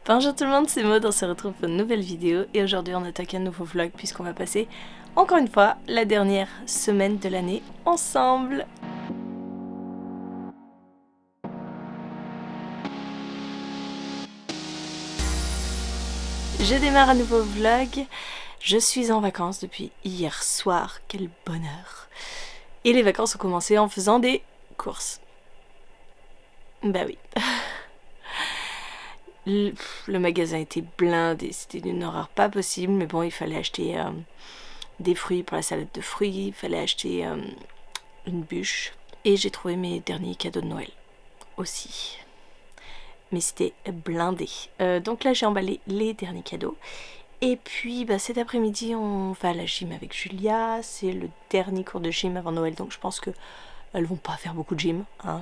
Bonjour tout le monde, c'est Maud, on se retrouve pour une nouvelle vidéo et aujourd'hui on attaque un nouveau vlog puisqu'on va passer encore une fois la dernière semaine de l'année ensemble. Je démarre un nouveau vlog, je suis en vacances depuis hier soir, quel bonheur. Et les vacances ont commencé en faisant des courses. Bah oui. Le magasin était blindé, c'était une horreur pas possible, mais bon, il fallait acheter des fruits pour la salade de fruits, il fallait acheter une bûche, et j'ai trouvé mes derniers cadeaux de Noël aussi. Mais c'était blindé. Donc là, j'ai emballé les derniers cadeaux. Et puis cet après-midi, on va à la gym avec Julia. C'est le dernier cours de gym avant Noël, donc je pense que elles vont pas faire beaucoup de gym, hein.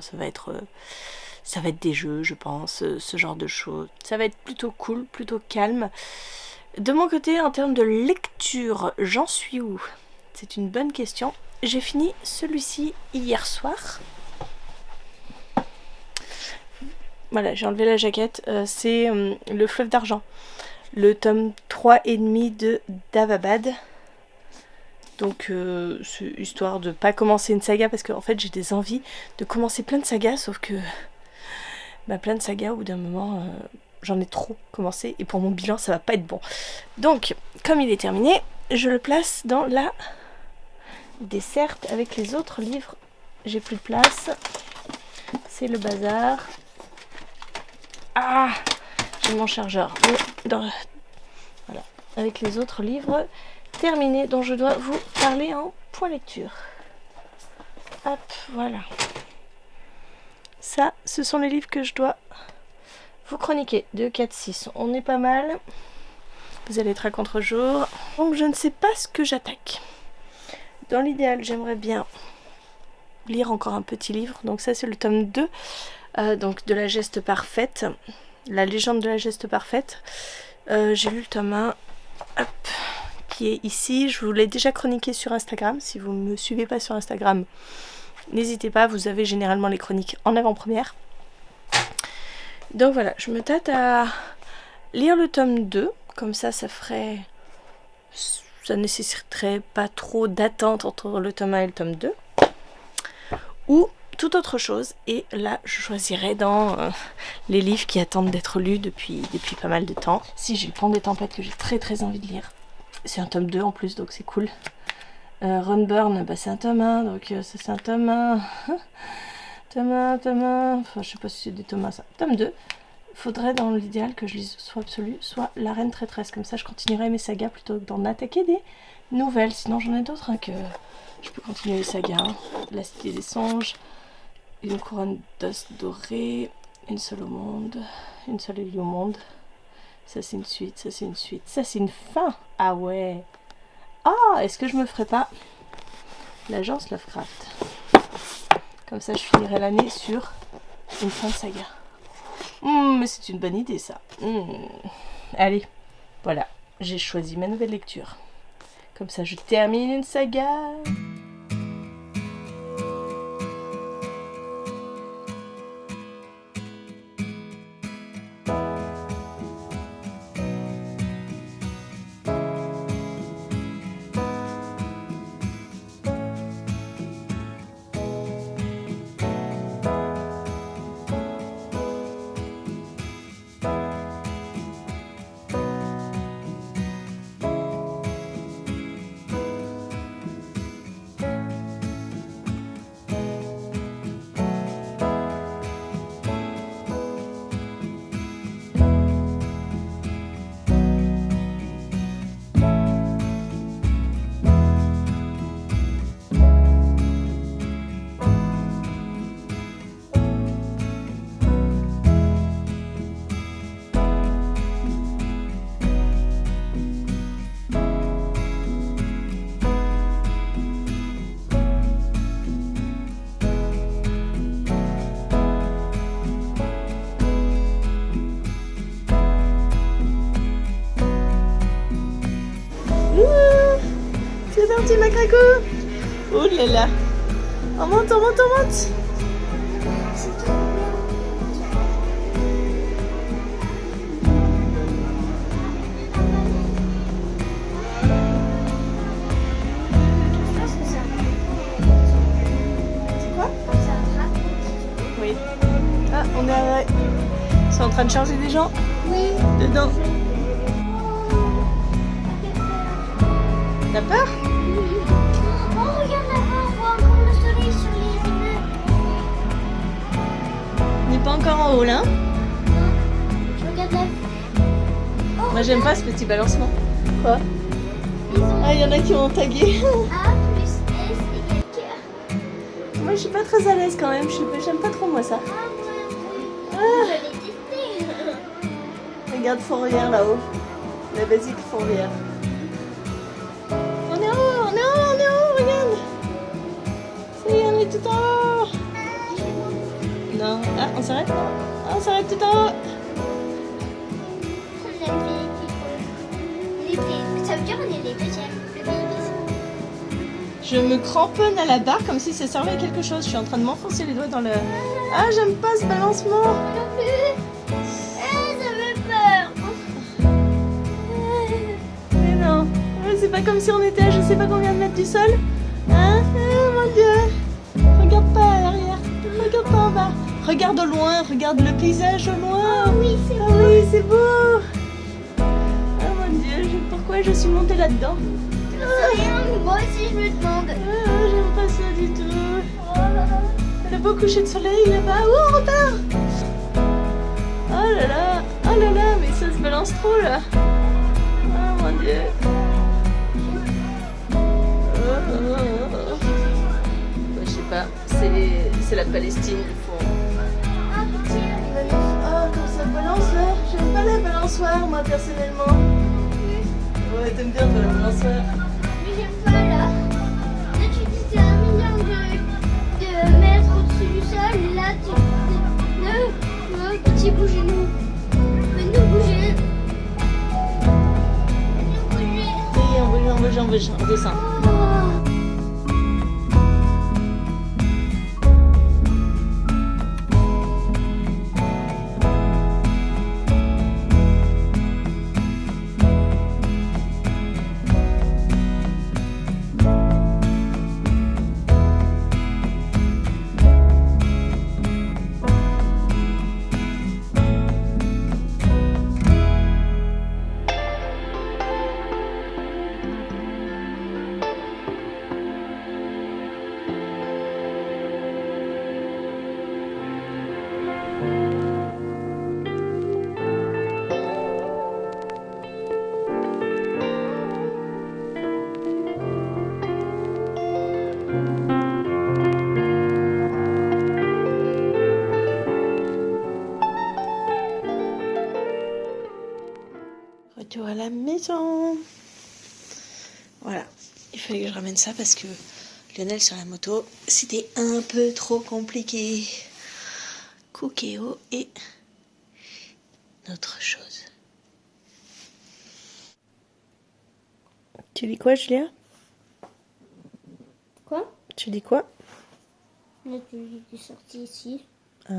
Ça va être des jeux, je pense, ce genre de choses. Ça va être plutôt cool, plutôt calme. De mon côté, en termes de lecture, j'en suis où? C'est une bonne question. J'ai fini celui-ci hier soir. Voilà, j'ai enlevé la jaquette. C'est Le Fleuve d'Argent. Le tome 3,5 de Davabad. Donc c'est histoire de pas commencer une saga parce qu'en fait j'ai des envies de commencer plein de sagas, sauf que plein de sagas au bout d'un moment j'en ai trop commencé et pour mon bilan ça va pas être bon. Donc comme il est terminé, je le place dans la desserte avec les autres livres. J'ai plus de place, c'est le bazar. Ah, j'ai mon chargeur. Voilà, avec les autres livres terminés dont je dois vous parler en point lecture. Hop, voilà. Ça, ce sont les livres que je dois vous chroniquer. 2, 4, 6. On est pas mal. Vous allez être à contre-jour. Donc je ne sais pas ce que j'attaque. Dans l'idéal, j'aimerais bien lire encore un petit livre. Donc ça, c'est le tome 2. Donc de la geste parfaite. La légende de la geste parfaite. J'ai lu le tome 1. Hop, qui est ici. Je vous l'ai déjà chroniqué sur Instagram. Si vous ne me suivez pas sur Instagram, n'hésitez pas, vous avez généralement les chroniques en avant-première. Donc voilà, je me tâte à lire le tome 2. Comme ça nécessiterait pas trop d'attente entre le tome 1 et le tome 2. Ou toute autre chose. Et là, je choisirai dans les livres qui attendent d'être lus depuis pas mal de temps. Si j'ai le Pont des Tempêtes que j'ai très très envie de lire. C'est un tome 2 en plus, donc c'est cool. Runburn, c'est un tome 1, donc ça c'est un tome 1. Tome 1. Enfin, je sais pas si c'est des tomes 1, ça. Tome 2. Faudrait dans l'idéal que je lise soit Absolu, soit La Reine Traîtresse. Comme ça, je continuerai mes sagas plutôt que d'en attaquer des nouvelles. Sinon, j'en ai d'autres que je peux continuer les sagas. La Cité des Songes, Une couronne d'os doré, Une seule au monde, Une seule île au monde. Ça c'est une suite, ça c'est une suite. Ça c'est une fin. Ah ouais. Ah, est-ce que je me ferais pas l'agence Lovecraft? Comme ça, je finirai l'année sur une fin de saga. Mais c'est une bonne idée, ça. Allez, voilà. J'ai choisi ma nouvelle lecture. Comme ça, je termine une saga. C'est parti, ma craco. Oh là là. On monte. train de charger des gens Oui. dedans. T'as peur? Oh, regarde là-bas, on voit encore le soleil sur les immeubles. On n'est pas encore en haut là. Je regarde là. Oh, Moi j'aime pas ce petit balancement. Quoi? ils ont Ah, il y en a qui ont tagué. A plus S égale cœur. Moi je suis pas très à l'aise quand même, j'aime pas trop moi ça. Ah ouais. Je l'ai testé. Regarde Fourvière là-haut. La basique Fourvière. On est en haut, on est en haut, on est en haut, regarde. Ça y est, on est tout en haut. Non, ah, on s'arrête? Ah, on s'arrête tout en haut. On a fait ça veut dire qu'on est les deuxièmes. Le baby. Je me cramponne à la barre comme si ça servait à quelque chose. Je suis en train de m'enfoncer les doigts dans le... Ah, j'aime pas ce balancement. Non plus. Ça me peur. Mais non, c'est pas comme si on était à je sais pas combien de mètres du sol. Hein? Oh mon dieu. Regarde pas à l'arrière. Regarde pas en bas. Regarde au loin, regarde le paysage au loin. Oui, c'est Ah oui, c'est beau. Oh mon dieu, pourquoi je suis montée là-dedans? rien. Moi aussi, je me demande. Ah, j'aime pas ça du tout. Le beau coucher de soleil là-bas. Oh, on repart. Oh là là, mais ça se balance trop là. Oh mon dieu. Je sais pas, c'est la Palestine, il faut... Ah, pitié. Oh, comme ça balance là. J'aime pas la balançoire moi personnellement. Ouais, t'aimes bien toi la balançoire. Mais j'aime pas là. Là, tu dis c'est 1 million de mètres au-dessus du sol. Là, petit bougez-nous. Fais-nous bouger. Fais-nous bouger. Oui, on descend. Oh. Retour à la maison. Voilà, il fallait que je ramène ça parce que Lionel sur la moto, c'était un peu trop compliqué. Cookéo et autre chose. Tu dis quoi, Julia? Quoi? Tu dis quoi? Là, tu es sorti ici. Ah.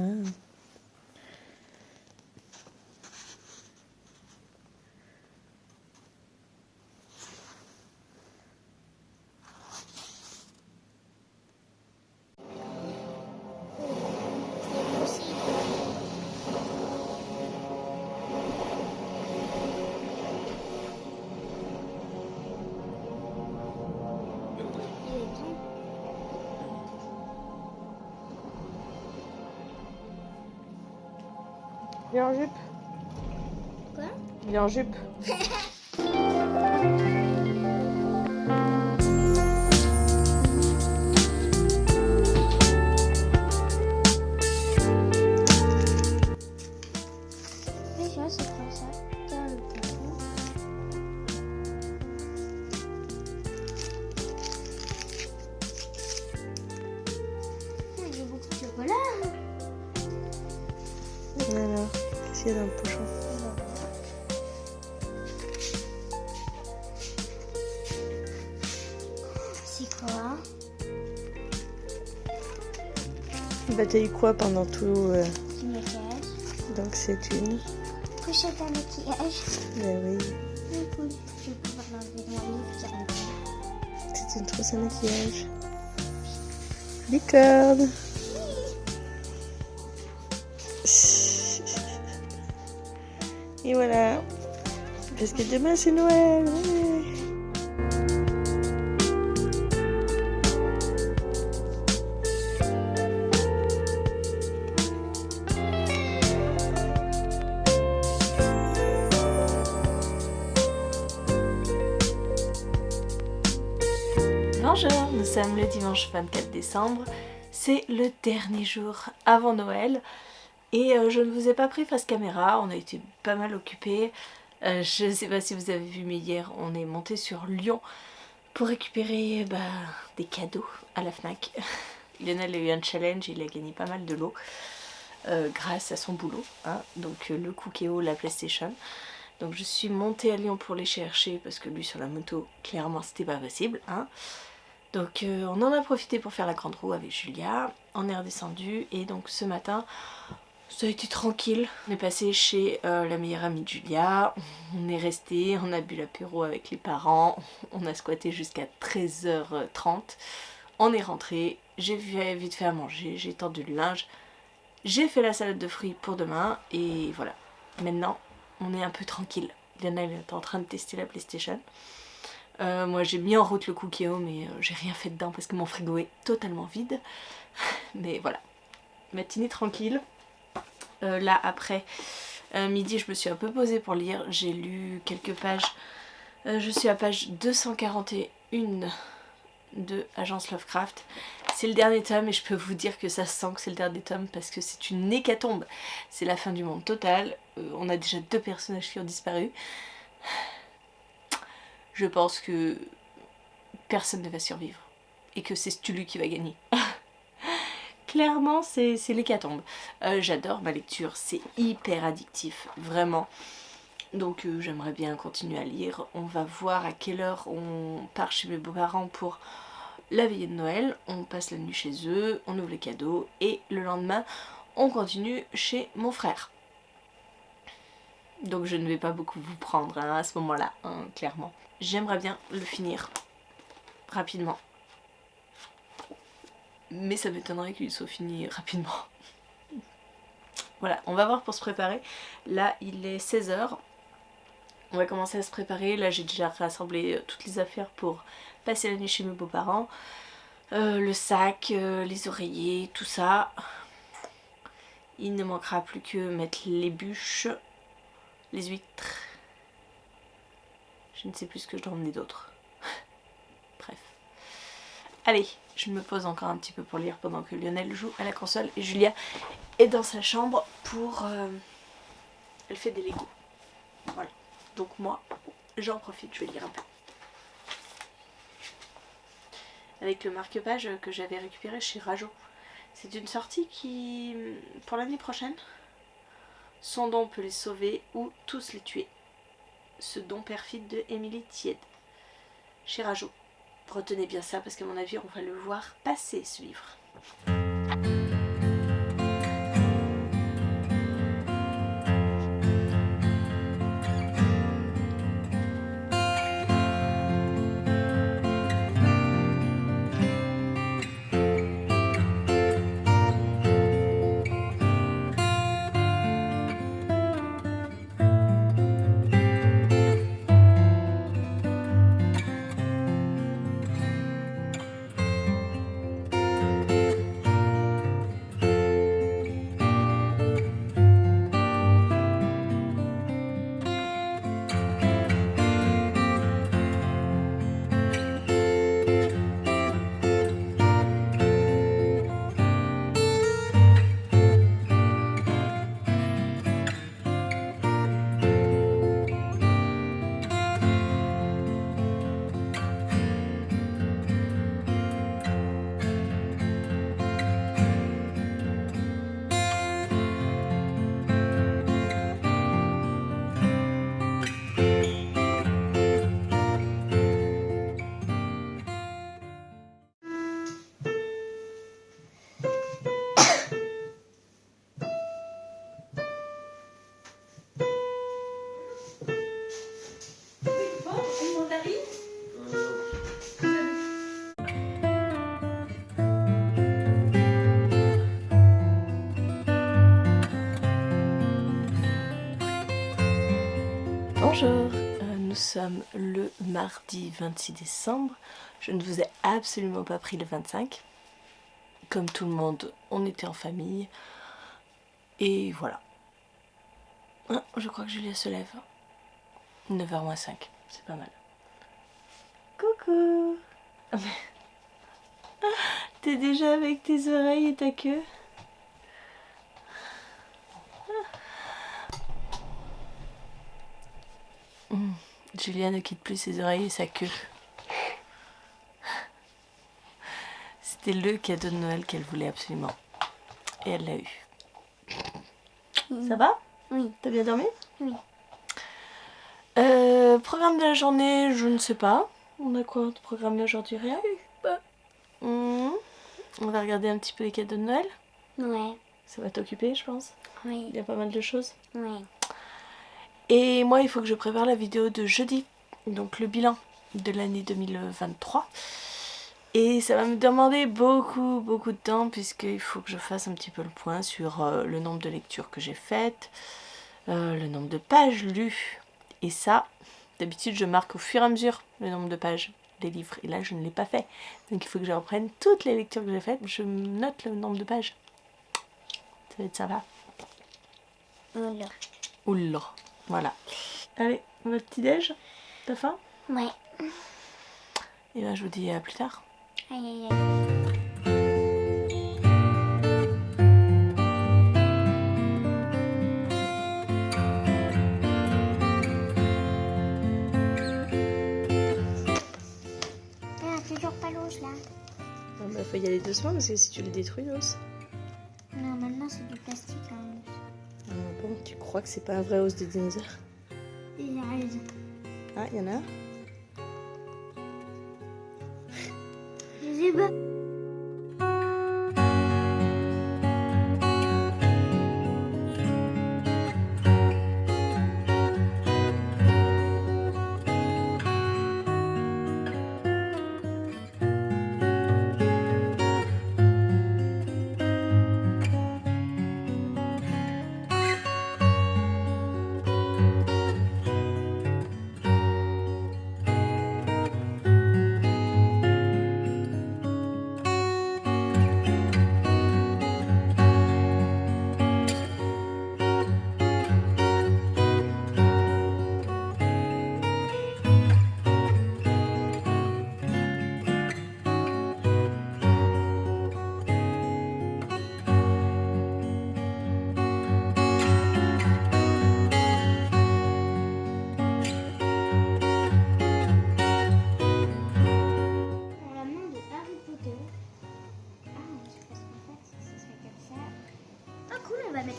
Viens en jupe. Quoi? Viens en jupe. Déjà, c'est comme ça. Dans le plafond. J'ai beaucoup de chocolat. Alors, qu'est-ce qu'il y a dans le pochon? C'est quoi? Bah t'as eu quoi pendant tout Du maquillage. Donc c'est une... Pochette à maquillage. Ben oui, Cool. Je vais pouvoir l'enlever dans mon livre qui rentre. c'est une trousse à maquillage. Licorne. Et voilà. Parce que demain c'est Noël. Ouais. Bonjour, nous sommes le dimanche 24 décembre. C'est le dernier jour avant Noël. Et je ne vous ai pas pris face caméra, on a été pas mal occupés. Je ne sais pas si vous avez vu, mais hier on est monté sur Lyon pour récupérer des cadeaux à la Fnac. Lionel a eu un challenge, il a gagné pas mal de lots grâce à son boulot. Hein. Donc le Cookéo, la PlayStation. Donc je suis montée à Lyon pour les chercher parce que lui sur la moto, clairement c'était pas possible. Hein. Donc on en a profité pour faire la grande roue avec Julia. On est redescendu et donc ce matin... ça a été tranquille, on est passé chez la meilleure amie de Julia, on est resté, on a bu l'apéro avec les parents, on a squatté jusqu'à 13h30, on est rentré, j'ai vite fait à manger, j'ai tendu le linge, j'ai fait la salade de fruits pour demain et voilà. Maintenant, on est un peu tranquille. Lionel est en train de tester la PlayStation. Moi j'ai mis en route le Cookéo mais j'ai rien fait dedans parce que mon frigo est totalement vide. Mais voilà, matinée tranquille. Là après midi je me suis un peu posée pour lire, j'ai lu quelques pages, je suis à page 241 de Agence Lovecraft. C'est le dernier tome et je peux vous dire que ça se sent que c'est le dernier tome parce que c'est une hécatombe, c'est la fin du monde total, on a déjà 2 personnages qui ont disparu. Je pense que personne ne va survivre et que c'est Stulu qui va gagner. Clairement, c'est l'hécatombe. J'adore ma lecture, c'est hyper addictif, vraiment. Donc j'aimerais bien continuer à lire. On va voir à quelle heure on part chez mes beaux-parents pour la veillée de Noël. On passe la nuit chez eux, on ouvre les cadeaux et le lendemain, on continue chez mon frère. Donc je ne vais pas beaucoup vous prendre hein, à ce moment-là, hein, clairement. J'aimerais bien le finir rapidement. Mais ça m'étonnerait qu'il soit fini rapidement. Voilà, on va voir pour se préparer. Là, il est 16h. On va commencer à se préparer. Là, j'ai déjà rassemblé toutes les affaires pour passer la nuit chez mes beaux-parents. Le sac, les oreillers, tout ça. Il ne manquera plus que mettre les bûches, les huîtres. Je ne sais plus ce que je dois emmener d'autre. Bref. Allez, je me pose encore un petit peu pour lire pendant que Lionel joue à la console et Julia est dans sa chambre pour... elle fait des Legos. Voilà. Donc moi, j'en profite, je vais lire un peu. Avec le marque-page que j'avais récupéré chez Rajo. C'est une sortie qui, pour l'année prochaine, Son don peut les sauver ou tous les tuer. Ce don perfide de Émilie Tiède. Chez Rajo. Retenez bien ça parce qu'à mon avis on va le voir passer ce livre. Bonjour, nous sommes le mardi 26 décembre. Je ne vous ai absolument pas pris le 25. Comme tout le monde, on était en famille. Et voilà. Ah, je crois que Julia se lève. 9h moins 5, c'est pas mal. Coucou. T'es déjà avec tes oreilles et ta queue? Julia ne quitte plus ses oreilles et sa queue. C'était le cadeau de Noël qu'elle voulait absolument. Et elle l'a eu. Ça va? Oui. T'as bien dormi? Oui. Programme de la journée, je ne sais pas. On a quoi de programmé aujourd'hui? Rien? On va regarder un petit peu les cadeaux de Noël. Ouais. Ça va t'occuper, je pense. Oui. Il y a pas mal de choses. Oui. Et moi, il faut que je prépare la vidéo de jeudi. Donc le bilan de l'année 2023. Et ça va me demander beaucoup de temps, puisqu'il faut que je fasse un petit peu le point sur le nombre de lectures que j'ai faites, le nombre de pages lues. Et ça, d'habitude, je marque au fur et à mesure le nombre de pages des livres. Et là, je ne l'ai pas fait. Donc il faut que je reprenne toutes les lectures que j'ai faites. Je note le nombre de pages. Ça va être sympa. Oula. Oula. Voilà. Allez, votre petit-déj. T'as faim? Ouais. Et ben, je vous dis à plus tard. Aïe, aïe, aïe. Ah, toujours pas l'os là. Ah bah, faut y aller doucement parce que si tu les détruis, l'os. Non, maintenant c'est du plastique. Hein. Ah bon, tu crois que c'est pas un vrai os de dinosaure? Il a raison. Ah, il y en a un? Je sais pas.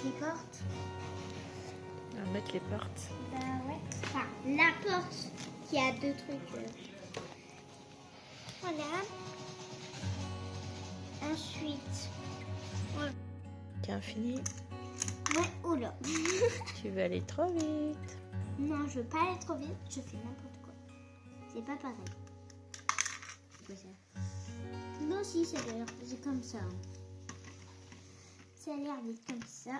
Les portes. On va mettre les portes. Bah ouais. Enfin, la porte qui a deux trucs. Voilà. Ensuite. Qu'un fini. Ouais, oula. Tu veux aller trop vite. Non, je veux pas aller trop vite. Je fais n'importe quoi. C'est pas pareil. C'est quoi ça? Non, si, ça a l'air c'est comme ça. Ça a l'air d'être comme ça.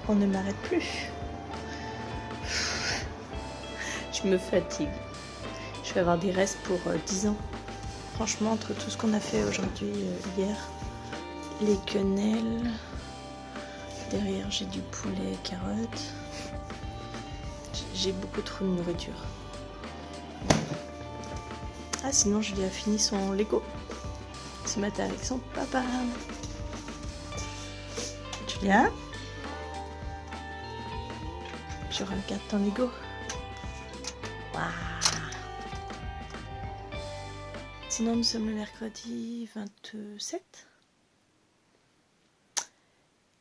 On ne m'arrête plus. Je me fatigue. Je vais avoir des restes pour 10 ans. Franchement, entre tout ce qu'on a fait aujourd'hui, hier, les quenelles, derrière j'ai du poulet, carottes. J'ai beaucoup trop de nourriture. Ah, sinon Julia a fini son Lego ce matin avec son papa. Julia, Je regarde ton Lego. Waouh. Sinon, nous sommes le mercredi 27.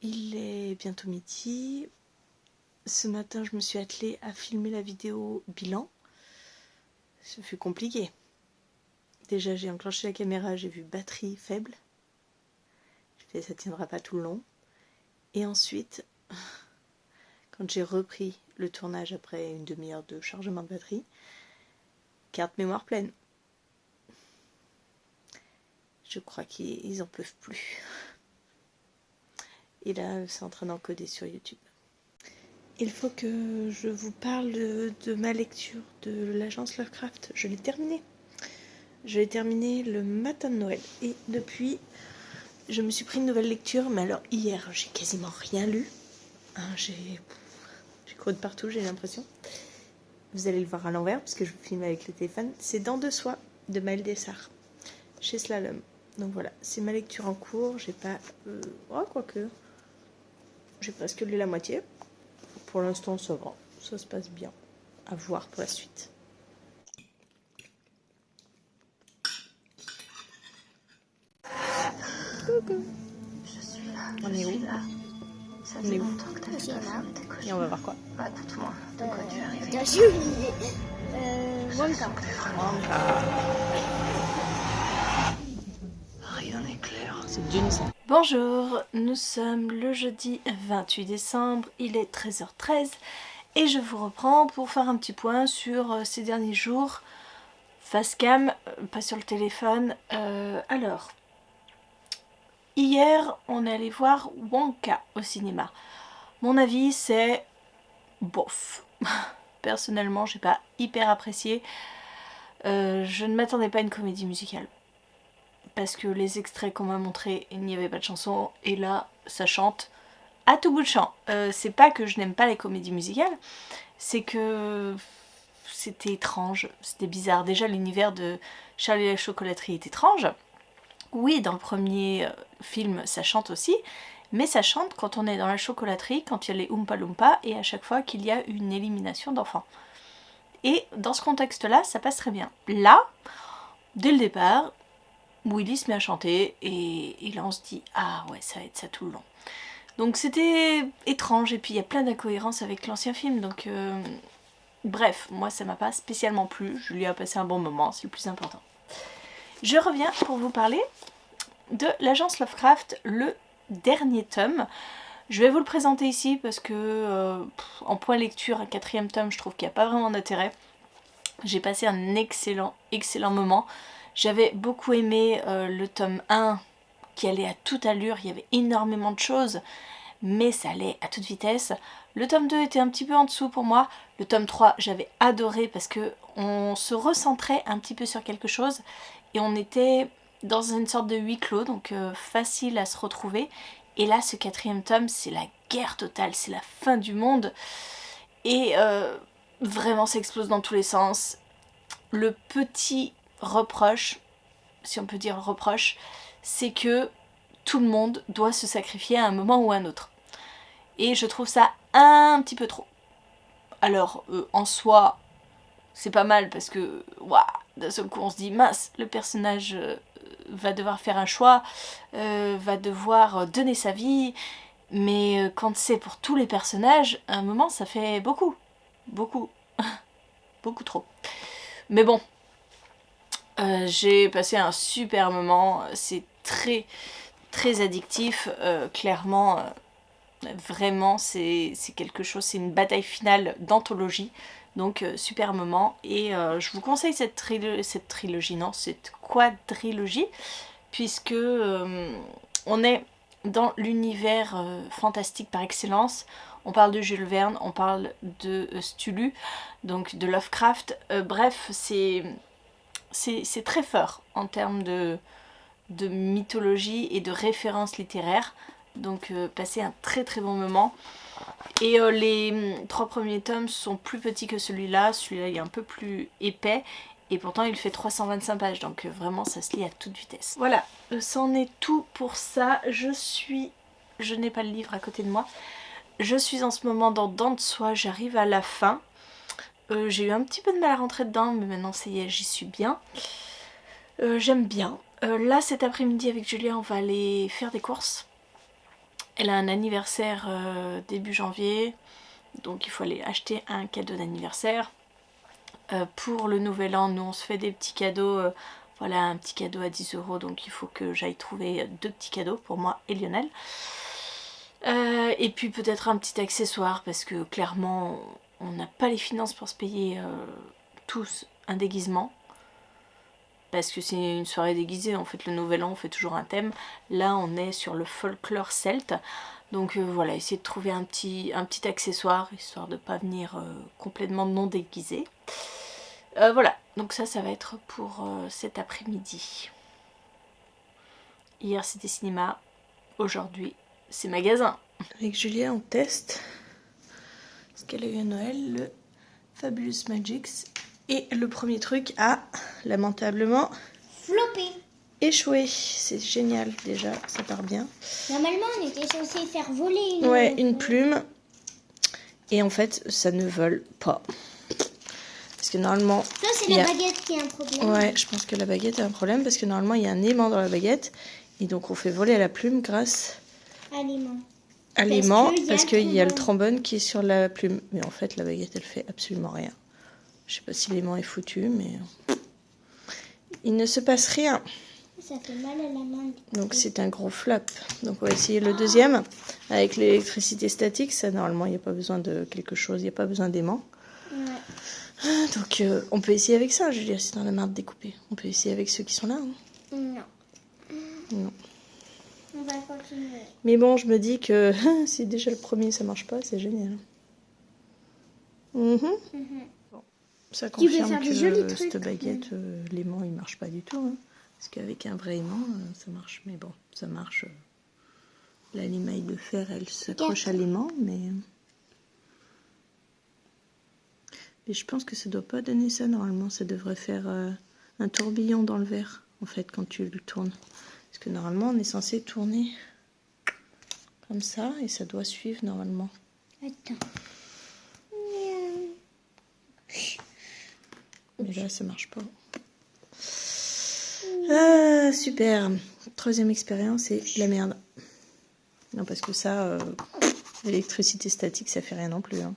Il est bientôt midi. Ce matin, je me suis attelée à filmer la vidéo bilan. Ce fut compliqué. Déjà, j'ai enclenché la caméra, j'ai vu batterie faible. Je fais, ça tiendra pas tout le long. Et ensuite, quand j'ai repris le tournage après une demi-heure de chargement de batterie, carte mémoire pleine. Je crois qu'ils en peuvent plus. Et là, c'est en train d'encoder sur YouTube. Il faut que je vous parle de ma lecture de l'agence Lovecraft. Je l'ai terminée. Je l'ai terminée le matin de Noël. Et depuis, je me suis pris une nouvelle lecture. Mais alors, hier, j'ai quasiment rien lu. Hein, j'ai cru de partout, j'ai l'impression. Vous allez le voir à l'envers, parce que je vous filme avec le téléphone. C'est Dents de soie de Maëlle Dessart, chez Slalom. Donc voilà, c'est ma lecture en cours. J'ai pas... quoique... J'ai presque lu la moitié. Pour l'instant, ça va. Ça se passe bien. À voir pour la suite. Coucou. Je suis là. On est où? Ça faisait longtemps que t'avais pas fermé tes cochons. Et on va voir quoi? Raconte-moi, de quoi tu es arrivé. J'ai oublié. Wonka. Rien n'est clair. C'est Dune ça. Bonjour, nous sommes le jeudi 28 décembre, il est 13h13 et je vous reprends pour faire un petit point sur ces derniers jours. Face cam, pas sur le téléphone. Alors, hier on est allé voir Wonka au cinéma. Mon avis c'est bof. Personnellement j'ai pas hyper apprécié. Je ne m'attendais pas à une comédie musicale. Parce que les extraits qu'on m'a montrés, il n'y avait pas de chanson, et là, ça chante à tout bout de champ. C'est pas que je n'aime pas les comédies musicales, c'est que c'était étrange, c'était bizarre. Déjà, l'univers de Charlie et la chocolaterie est étrange. Oui, dans le premier film, ça chante aussi, mais ça chante quand on est dans la chocolaterie, quand il y a les Oompa Loompa, et à chaque fois qu'il y a une élimination d'enfants. Et dans ce contexte-là, ça passe très bien. Là, dès le départ, Willy se met à chanter et là on se dit ah ouais ça va être ça tout le long. Donc c'était étrange et puis il y a plein d'incohérences avec l'ancien film donc bref, moi ça m'a pas spécialement plu, je lui ai passé un bon moment, c'est le plus important. Je reviens pour vous parler de l'agence Lovecraft, le dernier tome. Je vais vous le présenter ici parce que en point lecture, un 4e tome, je trouve qu'il n'y a pas vraiment d'intérêt. J'ai passé un excellent moment. J'avais beaucoup aimé le tome 1 qui allait à toute allure, il y avait énormément de choses, mais ça allait à toute vitesse. Le tome 2 était un petit peu en dessous pour moi. Le tome 3, j'avais adoré parce que on se recentrait un petit peu sur quelque chose et on était dans une sorte de huis clos, donc facile à se retrouver. Et là, ce 4e tome, c'est la guerre totale, c'est la fin du monde. Et vraiment, ça explose dans tous les sens. Le petit reproche, si on peut dire reproche, c'est que tout le monde doit se sacrifier à un moment ou à un autre. Et je trouve ça un petit peu trop. Alors, en soi, c'est pas mal parce que, d'un seul coup on se dit, mince, le personnage va devoir faire un choix, va devoir donner sa vie, mais quand c'est pour tous les personnages, à un moment ça fait beaucoup, beaucoup trop. Mais bon, j'ai passé un super moment, c'est très addictif, clairement, vraiment c'est quelque chose, c'est une bataille finale d'anthologie, donc super moment, et je vous conseille cette quadrilogie, puisque on est dans l'univers fantastique par excellence. On parle de Jules Verne, on parle de Cthulhu, donc de Lovecraft, bref, c'est très fort en termes de mythologie et de références littéraires. Donc passer un très bon moment. Et les 3 premiers tomes sont plus petits que celui-là. Celui-là est un peu plus épais. Et pourtant il fait 325 pages. Donc vraiment ça se lit à toute vitesse. Voilà, c'en est tout pour ça. Je n'ai pas le livre à côté de moi. je suis en ce moment dans Dents de Soie, j'arrive à la fin. J'ai eu un petit peu de mal à rentrer dedans, mais maintenant ça y est, j'y suis bien. J'aime bien. Là, cet après-midi avec Julia, on va aller faire des courses. Elle a un anniversaire début janvier, donc il faut aller acheter un cadeau d'anniversaire. Pour le nouvel an, nous on se fait des petits cadeaux. Voilà, un petit cadeau à 10 €, donc il faut que j'aille trouver 2 petits cadeaux pour moi et Lionel. Et puis peut-être un petit accessoire, parce que clairement, on n'a pas les finances pour se payer tous un déguisement. Parce que c'est une soirée déguisée, en fait le nouvel an on fait toujours un thème. Là on est sur le folklore celte. Donc voilà, essayer de trouver un petit accessoire, histoire de ne pas venir complètement non déguisé. Voilà, donc ça va être pour cet après-midi. Hier c'était cinéma, aujourd'hui c'est magasin. Avec Julia on teste ce qu'elle a eu à Noël, le Fabulous Magics. Et le premier truc a lamentablement floppé. Échoué. C'est génial déjà, ça part bien. Normalement on était censé faire voler une plume. Et en fait ça ne vole pas. Parce que normalement... Ça c'est la baguette qui a un problème. Ouais, je pense que la baguette a un problème parce que normalement il y a un aimant dans la baguette. Et donc on fait voler la plume grâce à l'aimant. Parce qu'il y a le trombone qui est sur la plume. Mais en fait la baguette elle fait absolument rien. Je sais pas si l'aimant est foutu, mais il ne se passe rien. Ça fait mal à la main. Donc c'est un gros flop. Donc on va essayer le deuxième avec l'électricité statique. Ça normalement il n'y a pas besoin de quelque chose, il n'y a pas besoin d'aimant. Ouais. Donc on peut essayer avec ça, je veux dire, si t'en as marre de découper. On peut essayer avec ceux qui sont là. Hein. Non. Non. On va continuer. Mais bon, je me dis que si déjà le premier ça marche pas, c'est génial. Bon, ça confirme que cette baguette, l'aimant il marche pas du tout. Hein. Parce qu'avec un vrai aimant, ça marche. Mais bon, ça marche. La limaille de fer, elle s'accroche à l'aimant, mais je pense que ça doit pas donner ça normalement. Ça devrait faire un tourbillon dans le verre, en fait, quand tu le tournes. Parce que normalement, on est censé tourner comme ça, et ça doit suivre normalement. Attends. Mais là, ça marche pas. Ah, super. Troisième expérience, c'est la merde. Non, parce que ça, l'électricité statique, ça fait rien non plus. Hein.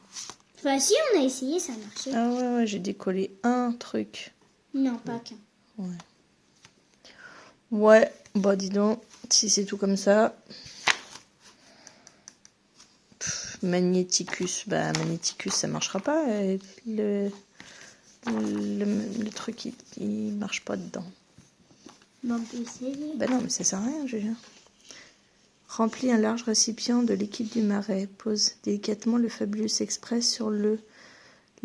Bah si, on a essayé, ça a marché. Ah ouais, j'ai décollé un truc. Non, pas qu'un. Ouais, bah dis donc, si c'est tout comme ça. Magnéticus, bah Magnéticus, ça marchera pas. Le truc, il marche pas dedans. Bon, on peut essayer. Bah non, mais ça sert à rien, Julien. Remplis un large récipient de liquide du marais. Pose délicatement le Fabulous Express sur le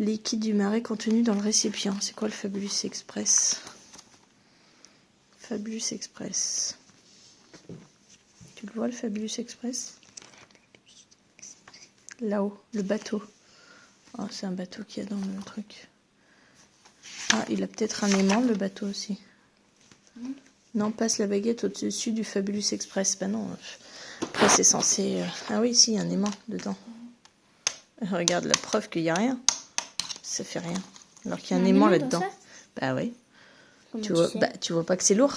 liquide du marais contenu dans le récipient. C'est quoi le Fabulous Express? Fabulous Express. Tu le vois, le Fabulous Express? Là-haut, le bateau. Oh, c'est un bateau qu'il y a dans le truc. Ah, il a peut-être un aimant, le bateau aussi. Non, passe la baguette au-dessus du Fabulous Express. Ben non. Après, c'est censé... Ah oui, si, il y a un aimant dedans. Regarde la preuve qu'il n'y a rien. Ça fait rien. Alors qu'il y a un aimant là-dedans. Bah oui. Tu vois pas que c'est lourd?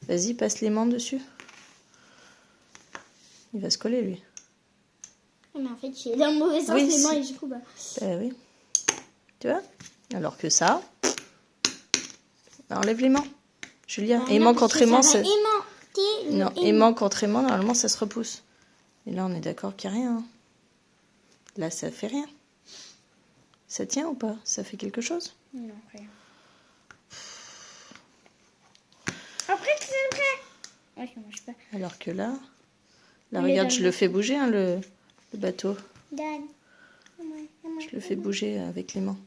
Vas-y, passe l'aimant dessus. Il va se coller, lui. Mais en fait, j'ai dans le mauvais sens l'aimant et du coup, bah... Bah oui. Tu vois? Alors que ça... Bah, enlève l'aimant. Julien, aimant contre aimant, ça... Non, aimant contre aimant, normalement, ça se repousse. Et là, on est d'accord qu'il n'y a rien. Hein. Là, ça fait rien. Ça tient ou pas? Ça fait quelque chose? Non, rien. Après, c'est vrai. Ouais, ça marche pas. Alors que là, regarde, je le fais bouger, hein, le bateau. Je le fais bouger avec l'aimant.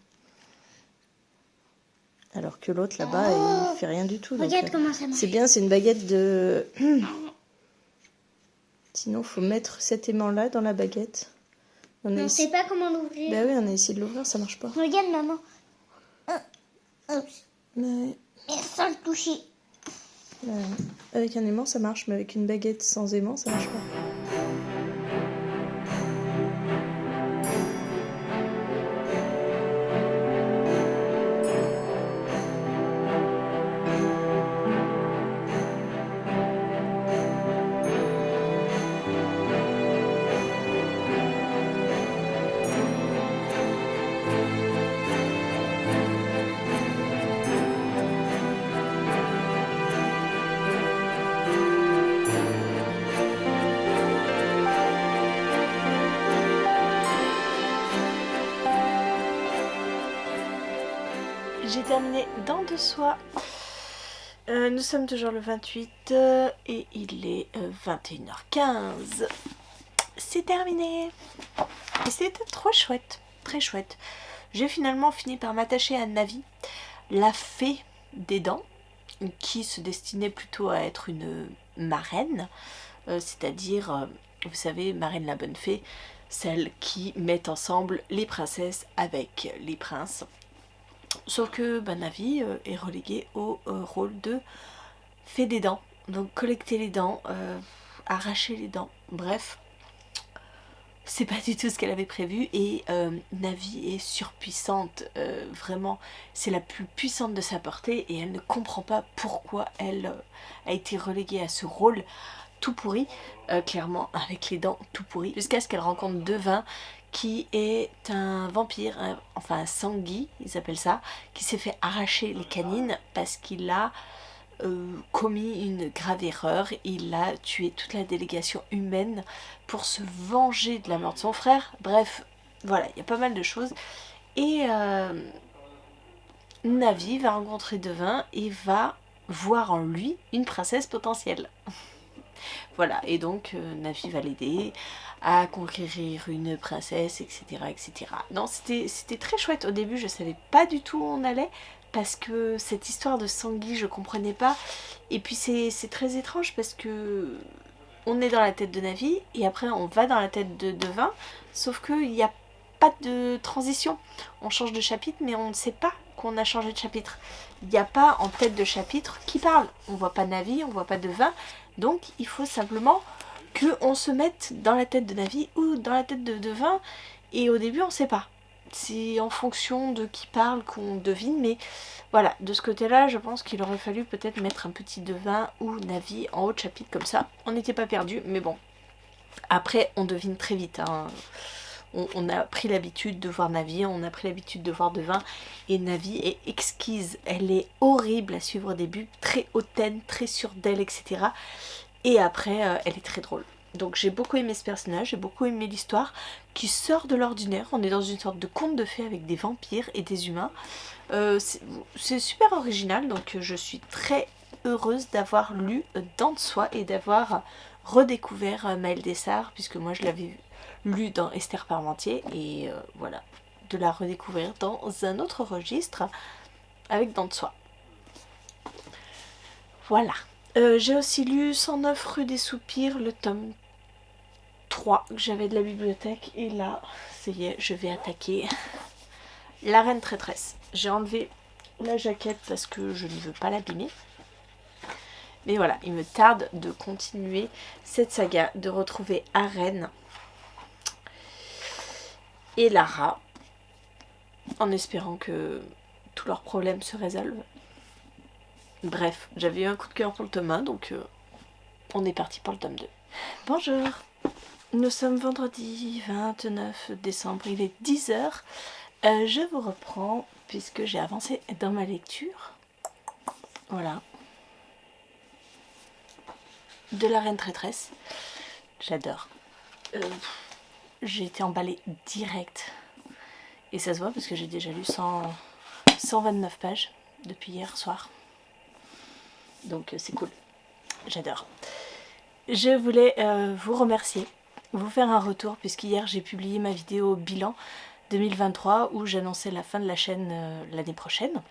Alors que l'autre, là-bas, il fait rien du tout. Regarde comment ça marche. C'est bien, c'est une baguette de... Sinon, il faut mettre cet aimant-là dans la baguette. On ne sait pas comment l'ouvrir. Bah oui, on a essayé de l'ouvrir, ça marche pas. Regarde, maman. Mais sans le toucher. Avec un aimant, ça marche, mais avec une baguette sans aimant, ça marche pas. J'ai terminé Dents de soie. Nous sommes toujours le 28 et il est 21h15. C'est terminé. Et c'était trop chouette, très chouette. J'ai finalement fini par m'attacher à Navi, la fée des dents, qui se destinait plutôt à être une marraine, c'est-à-dire, vous savez, marraine la bonne fée, celle qui met ensemble les princesses avec les princes. Sauf que Navi est reléguée au rôle de fée des dents. Donc collecter les dents, arracher les dents, bref. C'est pas du tout ce qu'elle avait prévu et Navi est surpuissante, vraiment c'est la plus puissante de sa portée et elle ne comprend pas pourquoi elle a été reléguée à ce rôle tout pourri, clairement avec les dents tout pourries, jusqu'à ce qu'elle rencontre Devin qui est un vampire, enfin un Sangui, ils appellent ça, qui s'est fait arracher les canines parce qu'il a commis une grave erreur. Il a tué toute la délégation humaine pour se venger de la mort de son frère. Bref, voilà, il y a pas mal de choses. Et Navi va rencontrer Devin et va voir en lui une princesse potentielle. Voilà, et donc Navi va l'aider à conquérir une princesse, etc. etc. Non, c'était très chouette. Au début, je savais pas du tout où on allait, parce que cette histoire de Sangui, je comprenais pas. Et puis c'est très étrange, parce que on est dans la tête de Navi, et après on va dans la tête de Devin, sauf qu'il n'y a pas de transition. On change de chapitre, mais on ne sait pas qu'on a changé de chapitre. Il n'y a pas en tête de chapitre qui parle. On voit pas Navi, on voit pas Devin, donc il faut simplement qu'on se mette dans la tête de Navi ou dans la tête de Devin, et au début on sait pas. C'est en fonction de qui parle qu'on devine, mais voilà, de ce côté-là, je pense qu'il aurait fallu peut-être mettre un petit Devin ou Navi en haut de chapitre, comme ça, on n'était pas perdu, mais bon. Après, on devine très vite, hein. On a pris l'habitude de voir Navi, on a pris l'habitude de voir Devin, et Navi est exquise, elle est horrible à suivre au début, très hautaine, très sûre d'elle, etc. Et après, elle est très drôle. Donc j'ai beaucoup aimé ce personnage, j'ai beaucoup aimé l'histoire qui sort de l'ordinaire. On est dans une sorte de conte de fées avec des vampires et des humains. C'est super original, donc je suis très heureuse d'avoir lu Dents de soie et d'avoir redécouvert Maëlle Dessart, puisque moi je l'avais lu dans Esther Parmentier, et voilà, de la redécouvrir dans un autre registre avec Dents de soie. Voilà. J'ai aussi lu 109 rue des Soupirs, le tome 3 que j'avais de la bibliothèque, et là, ça y est, je vais attaquer La Reine Traîtresse. J'ai enlevé la jaquette parce que je ne veux pas l'abîmer. Mais voilà, il me tarde de continuer cette saga, de retrouver Arène et Lara, en espérant que tous leurs problèmes se résolvent. Bref, j'avais eu un coup de cœur pour le tome 1, donc on est parti pour le tome 2. Bonjour, nous sommes vendredi 29 décembre, il est 10h. Je vous reprends puisque j'ai avancé dans ma lecture. Voilà. De La Reine Traîtresse. J'adore. J'ai été emballée direct. Et ça se voit parce que j'ai déjà lu 129 pages depuis hier soir. Donc c'est cool. J'adore. Je voulais vous remercier, vous faire un retour, puisqu'hier j'ai publié ma vidéo bilan 2023 où j'annonçais la fin de la chaîne l'année prochaine.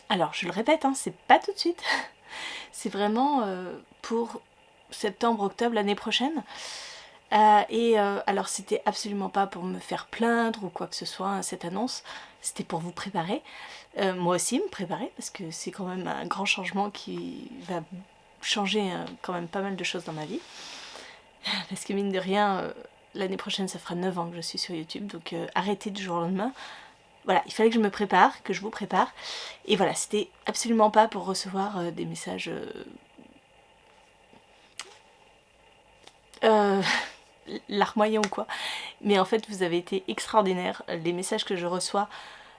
Alors je le répète, hein, c'est pas tout de suite. C'est vraiment pour septembre-octobre l'année prochaine. Alors c'était absolument pas pour me faire plaindre ou quoi que ce soit, hein, cette annonce. C'était pour vous préparer. Moi aussi me préparer, parce que c'est quand même un grand changement qui va changer quand même pas mal de choses dans ma vie. Parce que mine de rien, l'année prochaine ça fera 9 ans que je suis sur YouTube, donc arrêtez du jour au lendemain. Voilà, il fallait que je me prépare, que je vous prépare. Et voilà, c'était absolument pas pour recevoir des messages larmoyants ou quoi. Mais en fait, vous avez été extraordinaires. Les messages que je reçois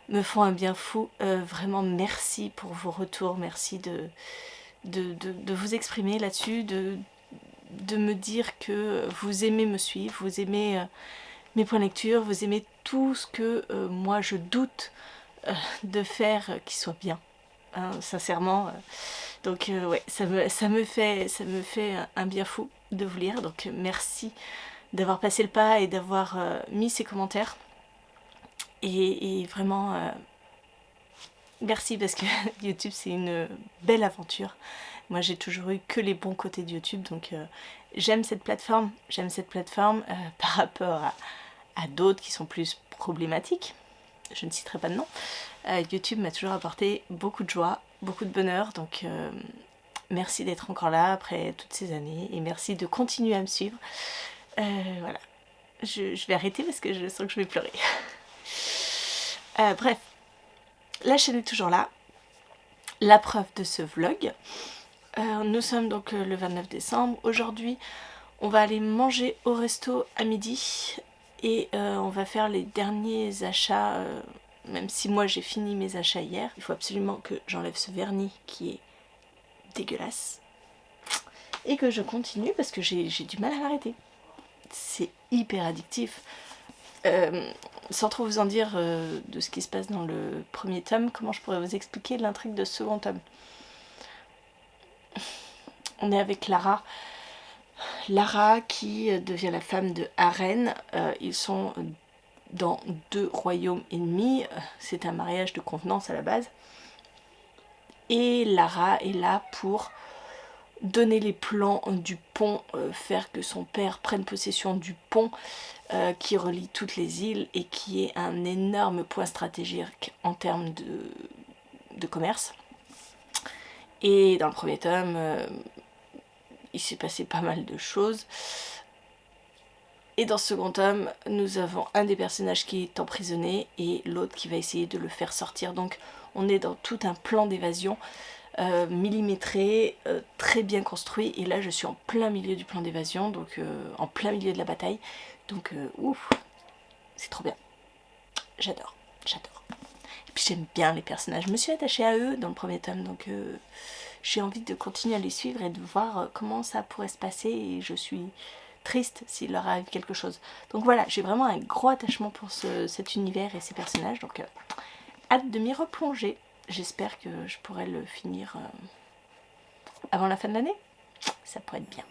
me font un bien fou. Vraiment, merci pour vos retours. Merci de vous exprimer là-dessus, de me dire que vous aimez me suivre, vous aimez mes points de lecture, vous aimez tout ce que moi je doute de faire qui soit bien, hein, sincèrement. Donc ouais, ça me fait un bien fou de vous lire. Donc merci d'avoir passé le pas et d'avoir mis ces commentaires. Et vraiment, merci parce que YouTube c'est une belle aventure. Moi j'ai toujours eu que les bons côtés de YouTube, donc j'aime cette plateforme par rapport à d'autres qui sont plus problématiques. Je ne citerai pas de nom. YouTube m'a toujours apporté beaucoup de joie, beaucoup de bonheur, donc merci d'être encore là après toutes ces années et merci de continuer à me suivre. Voilà, je vais arrêter parce que je sens que je vais pleurer. Bref, la chaîne est toujours là, la preuve de ce vlog. Nous sommes donc le 29 décembre. Aujourd'hui, on va aller manger au resto à midi et on va faire les derniers achats, même si moi j'ai fini mes achats hier. Il faut absolument que j'enlève ce vernis qui est dégueulasse et que je continue parce que j'ai du mal à l'arrêter. C'est hyper addictif. Sans trop vous en dire de ce qui se passe dans le premier tome, comment je pourrais vous expliquer l'intrigue de ce second tome? On est avec Lara. Lara qui devient la femme de Haren. Ils sont dans 2 royaumes ennemis. C'est un mariage de convenance à la base. Et Lara est là pour donner les plans du pont, faire que son père prenne possession du pont qui relie toutes les îles et qui est un énorme point stratégique en termes de commerce. Et dans le premier tome, il s'est passé pas mal de choses. Et dans ce second tome, nous avons un des personnages qui est emprisonné et l'autre qui va essayer de le faire sortir. Donc on est dans tout un plan d'évasion millimétré, très bien construit. Et là je suis en plein milieu du plan d'évasion, donc en plein milieu de la bataille. Donc ouf, c'est trop bien. J'adore, j'adore. Et puis j'aime bien les personnages. Je me suis attachée à eux dans le premier tome, donc j'ai envie de continuer à les suivre et de voir comment ça pourrait se passer. Et je suis triste s'il leur arrive quelque chose. Donc voilà, j'ai vraiment un gros attachement pour cet univers et ces personnages. Donc hâte de m'y replonger. J'espère que je pourrai le finir avant la fin de l'année. Ça pourrait être bien.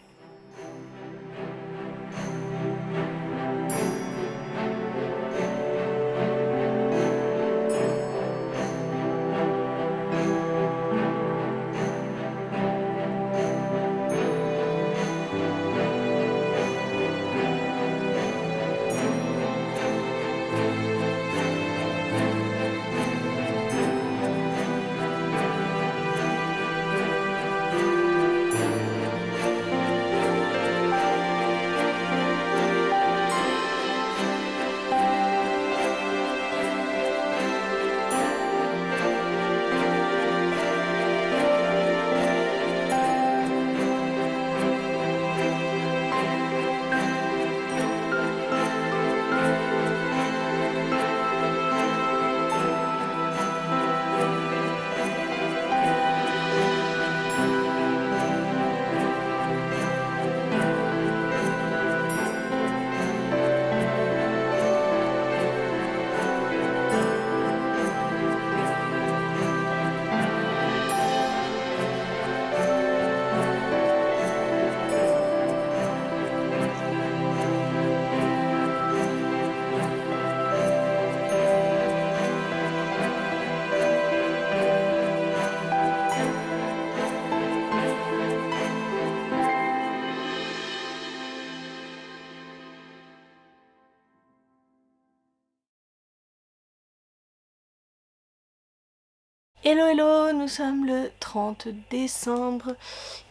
Hello hello, nous sommes le 30 décembre,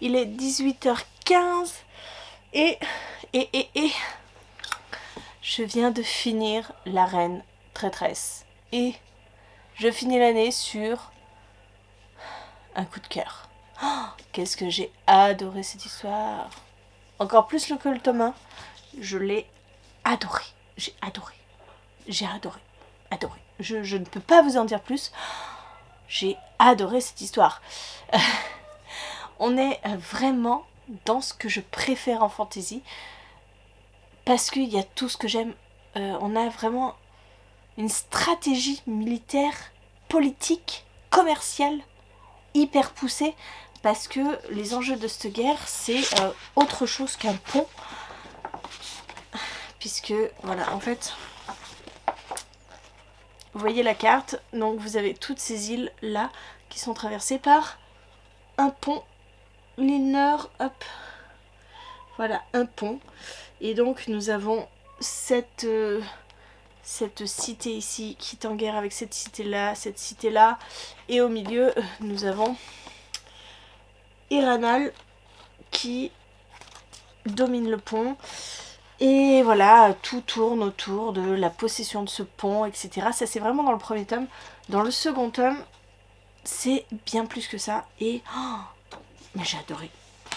il est 18h15 et je viens de finir La Reine Traîtresse et je finis l'année sur un coup de cœur. Oh, qu'est-ce que j'ai adoré cette histoire, encore plus que le tome 1, je l'ai adoré, j'ai adoré, je ne peux pas vous en dire plus. J'ai adoré cette histoire. On est vraiment dans ce que je préfère en fantasy. Parce qu'il y a tout ce que j'aime. On a vraiment une stratégie militaire politique, commerciale, hyper poussée, parce que les enjeux de cette guerre, c'est autre chose qu'un pont. Puisque, voilà, en fait, vous voyez la carte, donc vous avez toutes ces îles là qui sont traversées par un pont. L'île Nord, hop, voilà, un pont. Et donc nous avons cette cité ici qui est en guerre avec cette cité là, et au milieu nous avons Iranal qui domine le pont. Et voilà, tout tourne autour de la possession de ce pont, etc. Ça, c'est vraiment dans le premier tome. Dans le second tome, c'est bien plus que ça. Et mais j'ai adoré.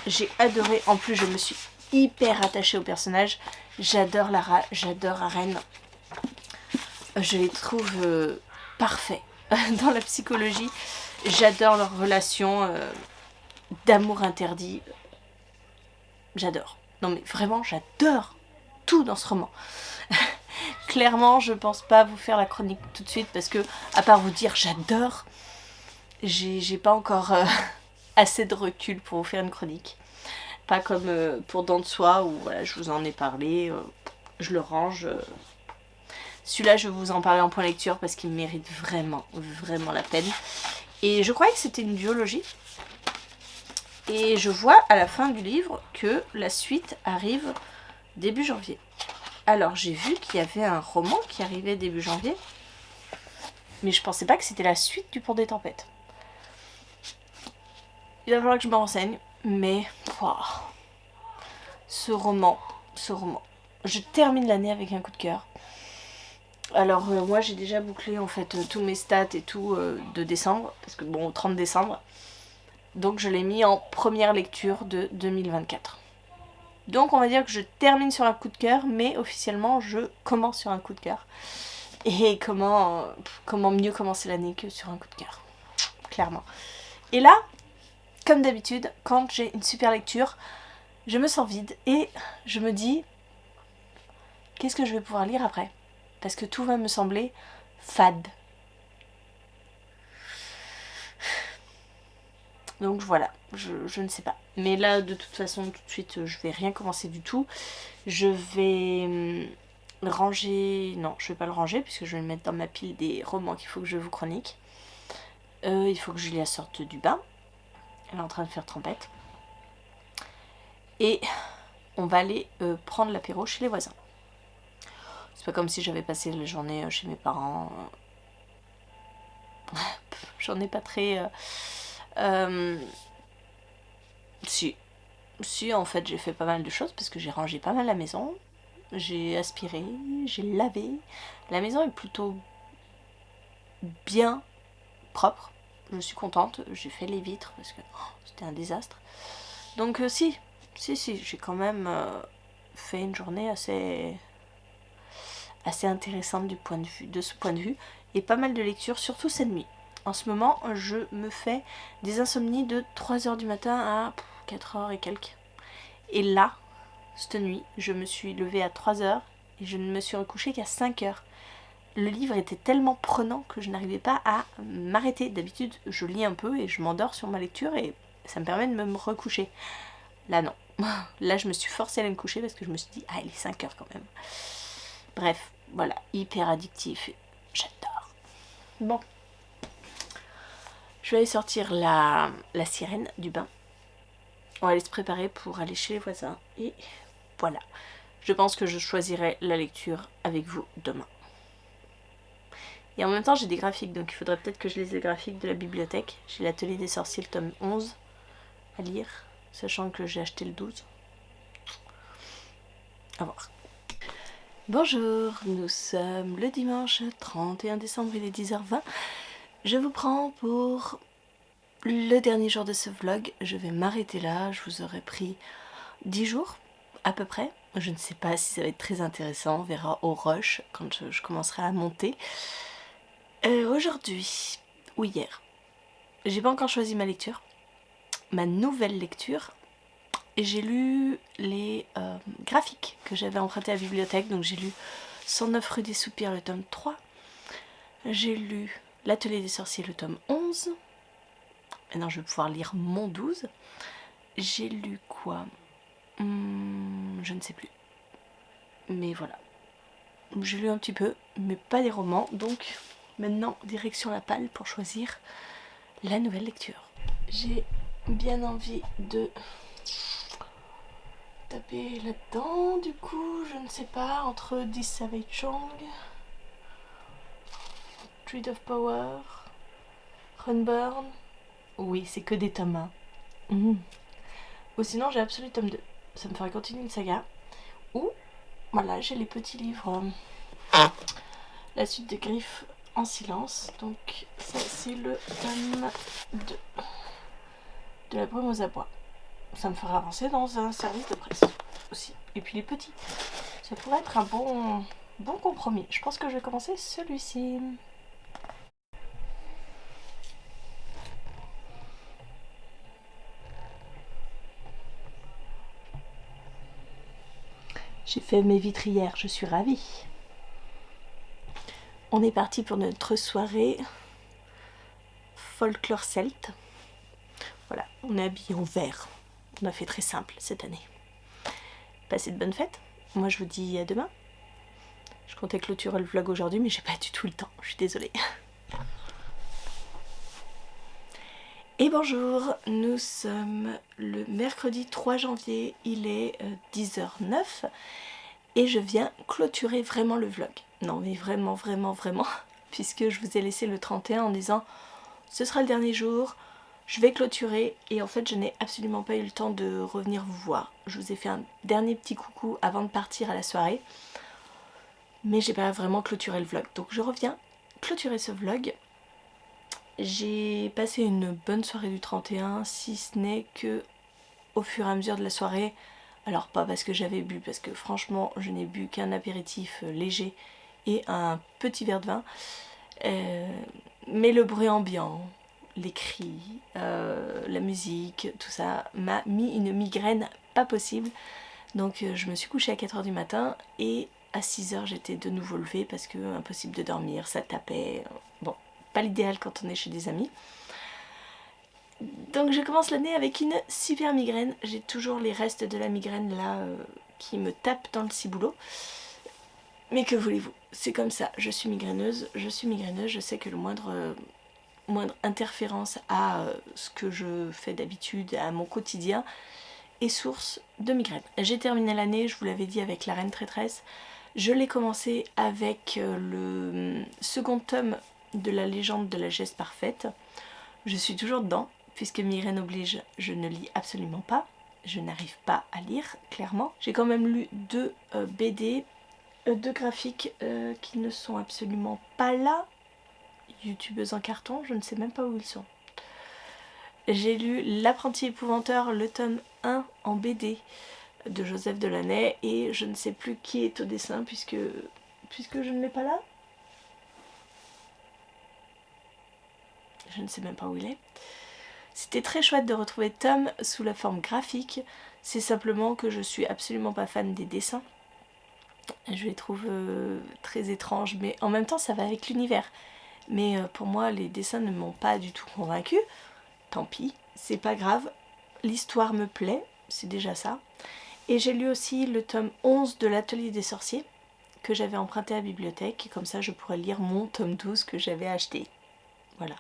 J'ai adoré. En plus, je me suis hyper attachée au personnage. J'adore Lara, j'adore Aren. Je les trouve parfaits dans la psychologie. J'adore leur relation d'amour interdit. J'adore. Non mais vraiment, j'adore tout dans ce roman. Clairement, je pense pas vous faire la chronique tout de suite parce que, à part vous dire j'adore, j'ai pas encore assez de recul pour vous faire une chronique. Pas comme pour Dents de Soie où voilà, je vous en ai parlé, je le range. Celui-là, je vais vous en parler en point lecture parce qu'il mérite vraiment, vraiment la peine. Et je croyais que c'était une duologie. Et je vois à la fin du livre que la suite arrive début janvier. Alors j'ai vu qu'il y avait un roman qui arrivait début janvier, mais je pensais pas que c'était la suite du Pont des Tempêtes. Il va falloir que je me renseigne, mais wow, ce roman, je termine l'année avec un coup de cœur. Alors moi j'ai déjà bouclé en fait tous mes stats et tout de décembre, parce que bon, au 30 décembre, donc je l'ai mis en première lecture de 2024. Donc on va dire que je termine sur un coup de cœur, mais officiellement je commence sur un coup de cœur. Et comment mieux commencer l'année que sur un coup de cœur, clairement. Et là, comme d'habitude, quand j'ai une super lecture, je me sens vide et je me dis, qu'est-ce que je vais pouvoir lire après? Parce que tout va me sembler fade. Donc voilà, je ne sais pas. Mais là, de toute façon, tout de suite, je vais rien commencer du tout. Je vais ranger... Non, je vais pas le ranger, puisque je vais le mettre dans ma pile des romans qu'il faut que je vous chronique. Il faut que Julia sorte du bain. Elle est en train de faire trempette. Et on va aller prendre l'apéro chez les voisins. C'est pas comme si j'avais passé la journée chez mes parents. J'en ai pas très... Si, en fait, j'ai fait pas mal de choses parce que j'ai rangé pas mal la maison. J'ai aspiré, j'ai lavé. La maison est plutôt bien propre. Je suis contente. J'ai fait les vitres parce que c'était un désastre. Donc si, j'ai quand même fait une journée assez intéressante de ce point de vue. Et pas mal de lectures, surtout cette nuit. En ce moment, je me fais des insomnies de 3h du matin à 4h et quelques. Et là, cette nuit, je me suis levée à 3h et je ne me suis recouchée qu'à 5h. Le livre était tellement prenant que je n'arrivais pas à m'arrêter. D'habitude, je lis un peu et je m'endors sur ma lecture et ça me permet de me recoucher. Là, non. Là, je me suis forcée à aller me coucher parce que je me suis dit, il est 5h quand même. Bref, voilà, hyper addictif. J'adore. Bon. Je vais aller sortir la sirène du bain. On va aller se préparer pour aller chez les voisins. Et voilà. Je pense que je choisirai la lecture avec vous demain. Et en même temps, j'ai des graphiques. Donc il faudrait peut-être que je lise les graphiques de la bibliothèque. J'ai l'Atelier des sorciers, le tome 11 à lire. Sachant que j'ai acheté le 12. À voir. Bonjour, nous sommes le dimanche 31 décembre, il est 10h20. Je vous prends pour le dernier jour de ce vlog. Je vais m'arrêter là. Je vous aurai pris 10 jours à peu près. Je ne sais pas si ça va être très intéressant. On verra au rush quand je commencerai à monter. Aujourd'hui ou hier, j'ai pas encore choisi ma lecture. Ma nouvelle lecture. J'ai lu les graphiques que j'avais empruntés à la bibliothèque. Donc j'ai lu 109 rue des Soupirs, le tome 3. J'ai lu l'Atelier des sorciers, le tome 11. Maintenant je vais pouvoir lire mon 12. J'ai lu quoi? Je ne sais plus. Mais voilà. J'ai lu un petit peu, mais pas des romans. Donc maintenant, direction la palle pour choisir la nouvelle lecture. J'ai bien envie de taper là-dedans. Du coup, je ne sais pas, entre 10 Savage Chong, Street of Power, Runburn. Oui, c'est que des tomes 1. Ou sinon, j'ai Absolu tome 2. Ça me ferait continuer une saga. Ou, voilà, j'ai les petits livres. La suite de Griffes en silence. Donc, ça, c'est le tome 2 de la brume aux abois. Ça me fera avancer dans un service de presse aussi. Et puis les petits. Ça pourrait être un bon compromis. Je pense que je vais commencer celui-ci. J'ai fait mes vitrières, je suis ravie. On est parti pour notre soirée folklore celte. Voilà, on est habillé en vert. On a fait très simple cette année. Passez de bonnes fêtes. Moi je vous dis à demain. Je comptais clôturer le vlog aujourd'hui mais j'ai pas du tout le temps. Je suis désolée. Et bonjour, nous sommes le mercredi 3 janvier, il est 10h09 et je viens clôturer vraiment le vlog. Non mais vraiment, puisque je vous ai laissé le 31 en disant ce sera le dernier jour, je vais clôturer et en fait je n'ai absolument pas eu le temps de revenir vous voir. Je vous ai fait un dernier petit coucou avant de partir à la soirée, mais j'ai pas vraiment clôturé le vlog. Donc je reviens clôturer ce vlog. J'ai passé une bonne soirée du 31, si ce n'est que au fur et à mesure de la soirée, alors pas parce que j'avais bu, parce que franchement je n'ai bu qu'un apéritif léger et un petit verre de vin, mais le bruit ambiant, les cris, la musique, tout ça m'a mis une migraine pas possible. Donc je me suis couchée à 4h du matin et à 6h j'étais de nouveau levée parce que impossible de dormir, ça tapait, bon. Pas l'idéal quand on est chez des amis. Donc je commence l'année avec une super migraine. J'ai toujours les restes de la migraine là qui me tapent dans le ciboulot. Mais que voulez-vous, c'est comme ça. Je suis migraineuse. Je sais que le moindre interférence à ce que je fais d'habitude, à mon quotidien, est source de migraine. J'ai terminé l'année, je vous l'avais dit, avec La Reine Traîtresse. Je l'ai commencé avec le second tome de La Légende de la Geste Parfaite. Je suis toujours dedans, puisque migraine oblige, je ne lis absolument pas. Je n'arrive pas à lire, clairement. J'ai quand même lu deux BD, deux graphiques qui ne sont absolument pas là. Youtubeuses en carton, je ne sais même pas où ils sont. J'ai lu L'Apprenti Épouvanteur, le tome 1 en BD de Joseph Delaney, et je ne sais plus qui est au dessin puisque je ne l'ai pas là. Je ne sais même pas où il est. C'était très chouette de retrouver Tom sous la forme graphique. C'est simplement que je suis absolument pas fan des dessins. Je les trouve très étranges, mais en même temps ça va avec l'univers. Mais pour moi les dessins ne m'ont pas du tout convaincue. Tant pis, c'est pas grave. L'histoire me plaît, c'est déjà ça. Et j'ai lu aussi le tome 11 de l'Atelier des sorciers que j'avais emprunté à la bibliothèque. Et comme ça je pourrais lire mon tome 12 que j'avais acheté. Voilà.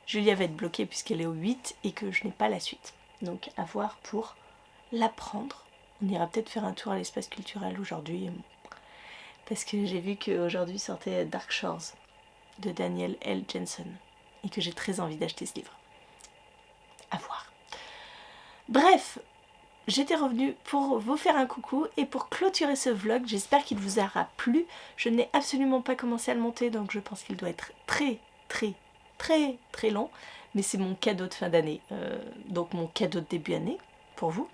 Julia va être bloquée puisqu'elle est au 8 et que je n'ai pas la suite. Donc à voir pour l'apprendre. On ira peut-être faire un tour à l'espace culturel aujourd'hui. Parce que j'ai vu qu'aujourd'hui sortait Dark Shores de Daniel L. Jensen. Et que j'ai très envie d'acheter ce livre. À voir. Bref, j'étais revenue pour vous faire un coucou et pour clôturer ce vlog. J'espère qu'il vous aura plu. Je n'ai absolument pas commencé à le monter, donc je pense qu'il doit être très long, mais c'est mon cadeau de fin d'année, donc mon cadeau de début d'année pour vous.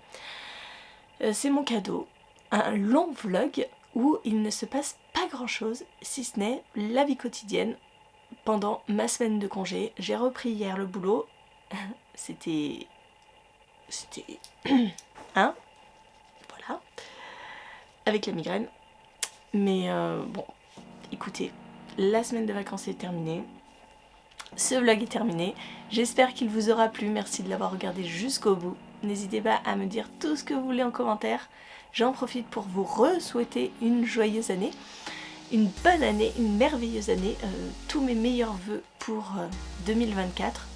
C'est mon cadeau, un long vlog où il ne se passe pas grand chose si ce n'est la vie quotidienne pendant ma semaine de congé. J'ai repris hier le boulot, c'était hein, voilà, avec la migraine, mais bon, écoutez, la semaine de vacances est terminée. Ce vlog est terminé. J'espère qu'il vous aura plu. Merci de l'avoir regardé jusqu'au bout. N'hésitez pas à me dire tout ce que vous voulez en commentaire. J'en profite pour vous re-souhaiter une joyeuse année, une bonne année, une merveilleuse année. Tous mes meilleurs vœux pour 2024.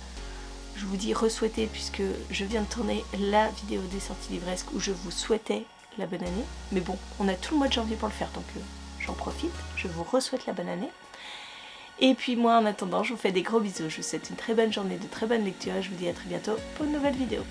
Je vous dis re-souhaiter puisque je viens de tourner la vidéo des sorties livresques où je vous souhaitais la bonne année. Mais bon, on a tout le mois de janvier pour le faire, donc j'en profite. Je vous re-souhaite la bonne année. Et puis moi en attendant, je vous fais des gros bisous. Je vous souhaite une très bonne journée, de très bonnes lectures et je vous dis à très bientôt pour une nouvelle vidéo.